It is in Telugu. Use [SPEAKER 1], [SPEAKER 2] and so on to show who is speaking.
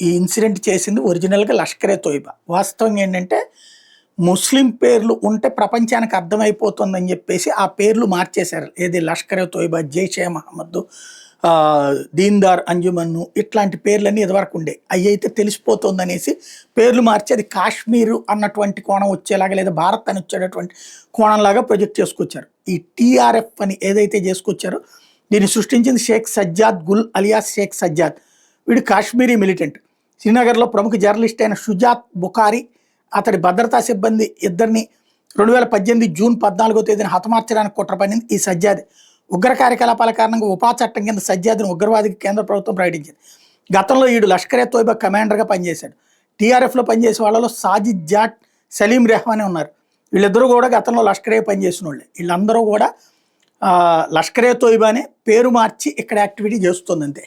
[SPEAKER 1] ఈ ఇన్సిడెంట్ చేసింది ఒరిజినల్గా లష్కరే తోయిబా. వాస్తవం ఏంటంటే ముస్లిం పేర్లు ఉంటే ప్రపంచానికి అర్థమైపోతుందని చెప్పేసి ఆ పేర్లు మార్చేశారు. ఏది లష్కరే తోయిబా, జైషే మహమ్మద్, దీన్దార్ అంజుమన్ను ఇట్లాంటి పేర్లన్నీ ఇదివరకు ఉండే అవి అయితే తెలిసిపోతుందనేసి పేర్లు మార్చి అది కాశ్మీరు అన్నటువంటి కోణం వచ్చేలాగా లేదా భారత్ అని వచ్చేటటువంటి కోణంలాగా ప్రొజెక్ట్ చేసుకొచ్చారు. ఈ టీఆర్ఎఫ్ అని ఏదైతే చేసుకొచ్చారో దీన్ని సృష్టించింది షేక్ సజ్జాద్ గుల్ అలియాస్ షేక్ సజ్జాద్. వీడు కాశ్మీరీ మిలిటెంట్. శ్రీనగర్లో ప్రముఖ జర్నలిస్ట్ అయిన షుజాత్ బుఖారీ అతడి భద్రతా సిబ్బంది ఇద్దరిని 2018 జూన్ 14వ తేదీన హతమార్చడానికి కుట్ర పన్నింది ఈ సజ్జాద్. ఉగ్ర కార్యకలాపాల కారణంగా ఉపా చట్టం కింద సజ్జాద్ను ఉగ్రవాదికి కేంద్ర ప్రభుత్వం ప్రకటించింది. గతంలో ఈడు లష్కరే తోయిబా కమాండర్గా పనిచేశాడు. టీఆర్ఎఫ్లో పనిచేసే వాళ్ళలో సాజిద్ జాట్, సలీం రెహమానే ఉన్నారు. వీళ్ళిద్దరూ కూడా గతంలో లష్కరే పనిచేసిన వాళ్ళే. వీళ్ళందరూ కూడా లష్కరే తోయిబానే పేరు మార్చి ఇక్కడ యాక్టివిటీ చేస్తుంది అంతే.